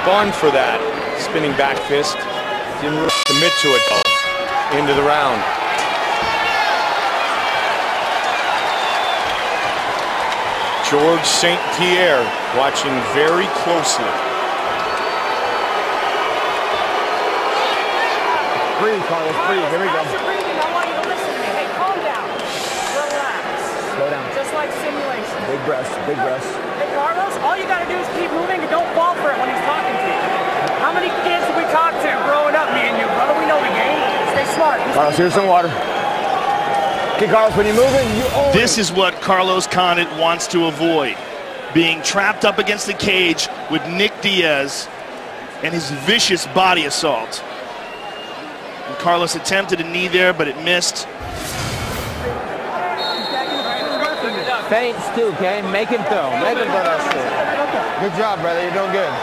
spun for that spinning back fist. Didn't really commit to it though. Into the round. George St. Pierre watching very closely. Breathe, Carlos, breathe. Here we go. As you're breathing, I want you to listen to me. Hey, calm down. Relax. Slow down. Just like simulation. Big breaths, big breaths. Hey, Carlos, all you got to do is keep moving and don't fall for it when he's talking to you. How many kids have we talked to growing up, me and you, brother? We know the game. Stay smart. Carlos, here's some water. Okay, Carlos, when you're moving, you own it. This is what Carlos Condit wants to avoid. Being trapped up against the cage with Nick Diaz and his vicious body assault. And Carlos attempted a knee there, but it missed. Feints too, okay? Make him throw. Make him throw that shit. Good job, brother. You're doing good.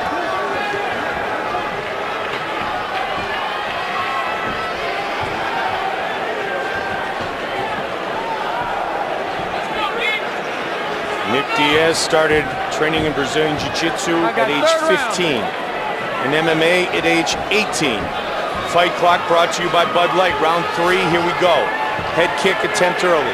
Nick Diaz started training in Brazilian Jiu-Jitsu at age 15, and MMA at age 18. Fight clock brought to you by Bud Light. Round 3, here we go. Head kick attempt early.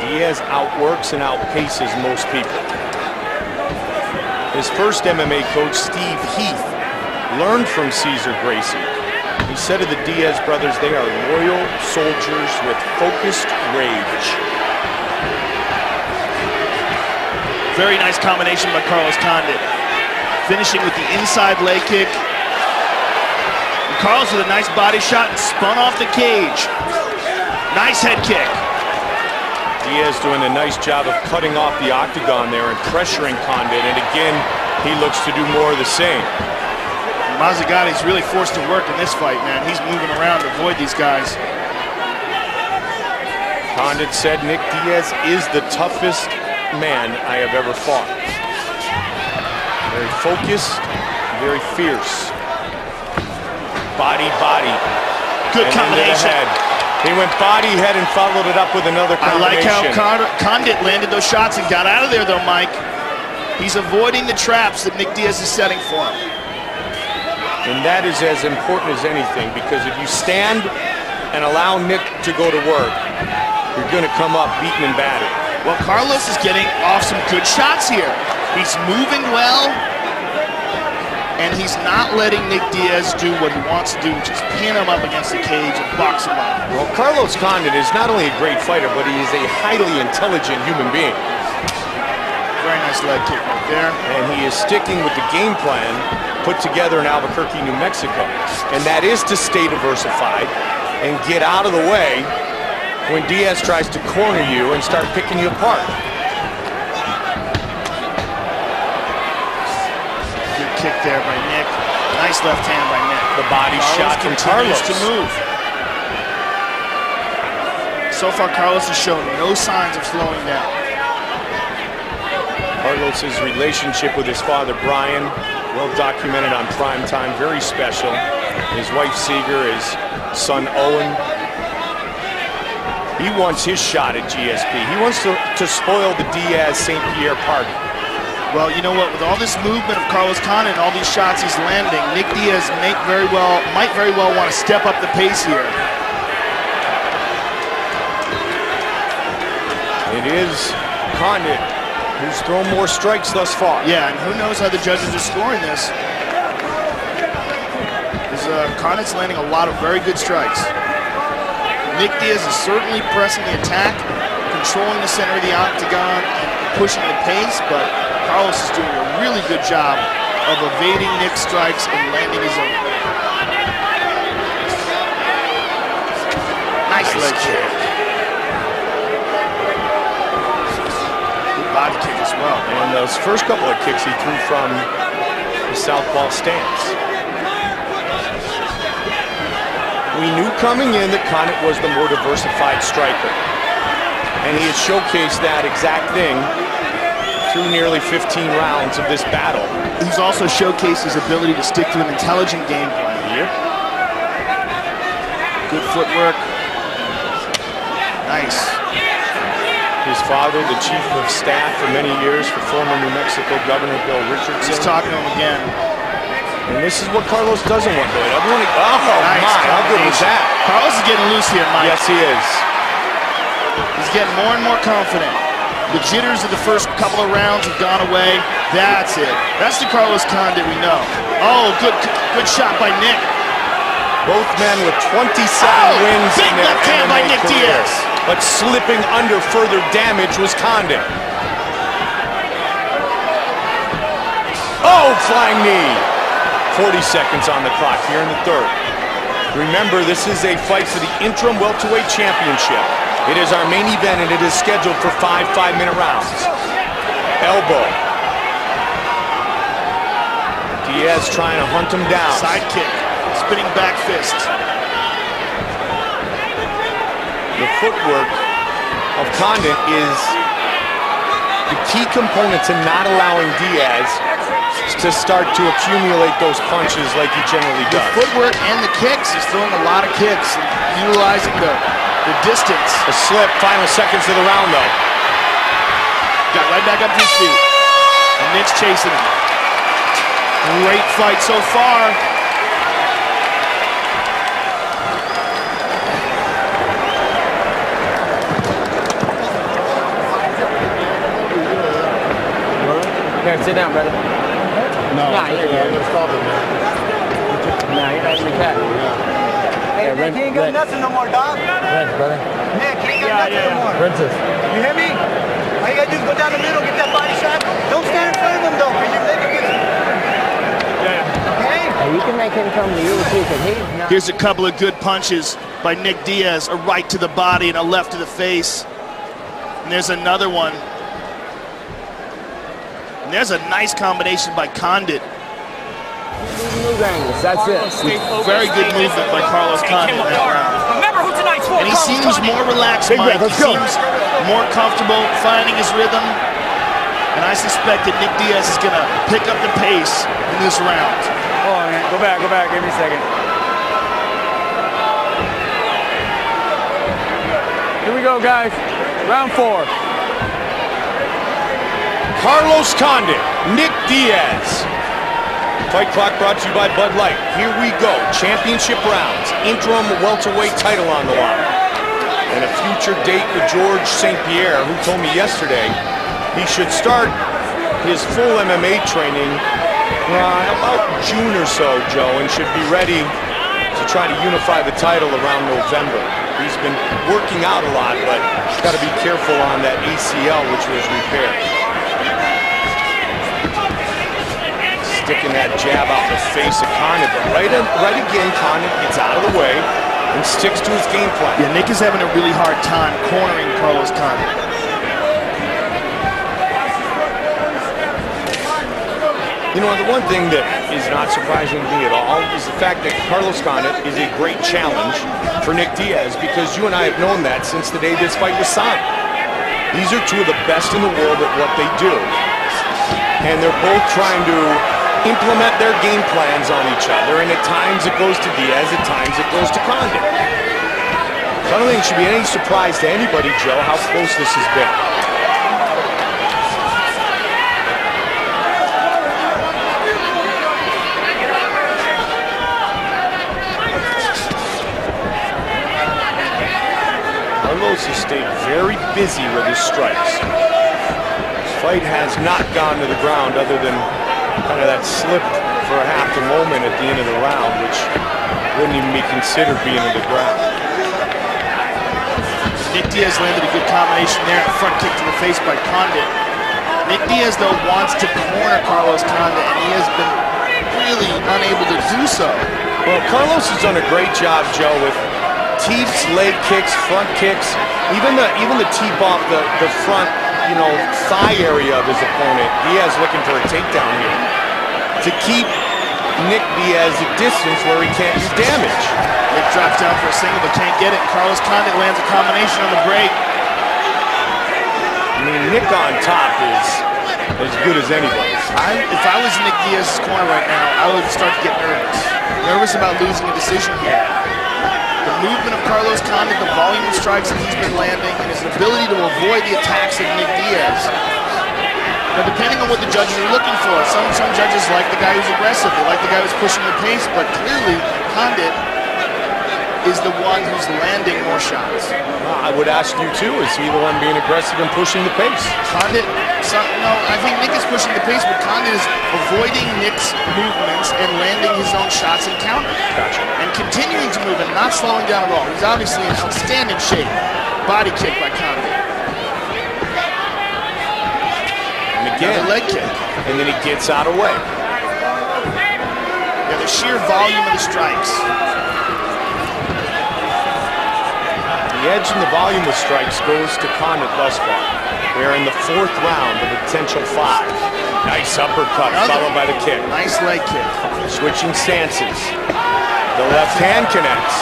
Diaz outworks and outpaces most people. His first MMA coach, Steve Heath, learned from Cesar Gracie. He said of the Diaz brothers, they are loyal soldiers with focused rage. Very nice combination by Carlos Condit. Finishing with the inside leg kick. And Carlos with a nice body shot and spun off the cage. Nice head kick. Diaz doing a nice job of cutting off the octagon there and pressuring Condit, and again, he looks to do more of the same. Mazzagati's really forced to work in this fight, man. He's moving around to avoid these guys. Condit said Nick Diaz is the toughest man I have ever fought. Very focused, very fierce. Body, body. Good and combination. Head. He went body, head, and followed it up with another combination. I like how Condit landed those shots and got out of there, though, Mike. He's avoiding the traps that Nick Diaz is setting for him. And that is as important as anything, because if you stand and allow Nick to go to work, you're going to come up beaten and battered. Well, Carlos is getting off some good shots here. He's moving well, and he's not letting Nick Diaz do what he wants to do, which is pin him up against the cage and box him up. Well, Carlos Condit is not only a great fighter, but he is a highly intelligent human being. Very nice leg kick right there. And he is sticking with the game plan put together in Albuquerque, New Mexico. And that is to stay diversified and get out of the way when Diaz tries to corner you and start picking you apart. Good kick there by Nick. Nice left hand by Nick. The body shot from Carlos. To move. So far, Carlos has shown no signs of slowing down. Carlos's relationship with his father, Brian, well documented on Prime Time, very special. His wife, Seeger, his son, Owen. He wants his shot at GSP. He wants to spoil the Diaz-St. Pierre party. Well, you know what? With all this movement of Carlos Condit and all these shots he's landing, Nick Diaz might very well want to step up the pace here. It is Condit who's thrown more strikes thus far. Yeah, and who knows how the judges are scoring this. Condit's landing a lot of very good strikes. Nick Diaz is certainly pressing the attack, controlling the center of the octagon, and pushing the pace, but Carlos is doing a really good job of evading Nick's strikes and landing his own. Nice leg kick. Good body kick as well. And those first couple of kicks he threw from the southpaw stance. We knew coming in that Condit was the more diversified striker. And he had showcased that exact thing through nearly 15 rounds of this battle. He's also showcased his ability to stick to an intelligent game plan. Yep. Good footwork. Nice. His father, the chief of staff for many years for former New Mexico Governor Bill Richardson. He's talking to him again. And this is what Carlos doesn't want, Billy. Everyone, nice my, how good was that? Carlos is getting loose here, Mike. Yes, he is. He's getting more and more confident. The jitters of the first couple of rounds have gone away. That's it. That's the Carlos Condit we know. Oh, good shot by Nick. Both men with 27 wins big in their left hand by MMA Nick career. Diaz. But slipping under further damage was Condit. Oh, flying knee. 40 seconds on the clock here in the third. Remember, this is a fight for the interim welterweight championship. It is our main event, and it is scheduled for 5 5-minute rounds. Elbow. Diaz trying to hunt him down. Side kick. Spinning back fist. The footwork of Condit is the key component to not allowing Diaz to start to accumulate those punches like he generally does. The footwork and the kicks. He's throwing a lot of kicks, utilizing the distance. A slip, final seconds of the round though. Got right back up to his feet. And Nick's chasing him. Great fight so far. Here, sit down, brother. No, Nah, you're good. stop it, man. Nah, you're not in the cat. Hey, Nick, he ain't got nothing no more, dog. Rinse, brother. Nick, he ain't got nothing no more. Rinses. You hear me? All you gotta do is go down the middle, get that body shot. Don't stand in front of him, though, because your leg will get you. Okay? Hey, you can make him come to you, too, because he's not... Here's a couple of good punches by Nick Diaz. A right to the body and a left to the face. And there's another one. And there's a nice combination by Condit. That's it. Very good movement by Carlos Condit in that round. Remember who tonight's for. And he seems more relaxed, Mike. He seems more comfortable finding his rhythm. And I suspect that Nick Diaz is going to pick up the pace in this round. Hold on, man. Go back. Give me a second. Here we go, guys. Round 4. Carlos Condit, Nick Diaz. Fight clock brought to you by Bud Light. Here we go, championship rounds, interim welterweight title on the line. And a future date with George St. Pierre, who told me yesterday he should start his full MMA training about June or so, Joe, and should be ready to try to unify the title around November. He's been working out a lot, but he's got to be careful on that ACL, which was repaired. Sticking that jab out the face of Condit, but right again, Condit gets out of the way and sticks to his game plan. Yeah, Nick is having a really hard time cornering Carlos Condit. You know, the one thing that is not surprising to me at all is the fact that Carlos Condit is a great challenge for Nick Diaz, because you and I have known that since the day this fight was signed. These are two of the best in the world at what they do. And they're both trying to implement their game plans on each other, and at times it goes to Diaz, at times it goes to Condit. So I don't think it should be any surprise to anybody, Joe, how close this has been. Carlos has stayed very busy with his strikes. This fight has not gone to the ground other than kind of that slip for a half a moment at the end of the round, which wouldn't even be considered being to the ground. Nick Diaz landed a good combination there, a front kick to the face by Condit. Nick Diaz, though, wants to corner Carlos Condit, and he has been really unable to do so. Well, Carlos has done a great job, Joe, with teeps, leg kicks, front kicks, even the teep off the front, thigh area of his opponent. Diaz looking for a takedown here to keep Nick Diaz at distance where he can't do damage. Nick drops down for a single but can't get it. Carlos Condit lands a combination on the break. I mean, Nick on top is as good as anybody. If I was in Nick Diaz's corner right now, I would start to get nervous. Nervous about losing a decision here. The movement of Carlos Condit, the volume of strikes that he's been landing, and his ability to avoid the attacks of Nick Diaz. Now, depending on what the judges are looking for, some judges like the guy who's aggressive, they like the guy who's pushing the pace, but clearly Condit is the one who's landing more shots. I would ask you too, is he the one being aggressive and pushing the pace? Condit, no, I think Nick is pushing the pace, but Condit is avoiding Nick's movements and landing his own shots and counters. Gotcha. And continuing to move and not slowing down at all. He's obviously in outstanding shape. Body kick by Condit. And again, a leg kick. And then he gets out of the way. Yeah, the sheer volume of the strikes. The edge and the volume of strikes goes to Condit thus far. We're in the 4th round of a potential 5. Nice uppercut followed by the kick. Nice leg kick. Switching stances. The left hand connects.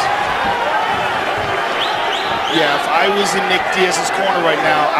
Yeah, if I was in Nick Diaz's corner right now, I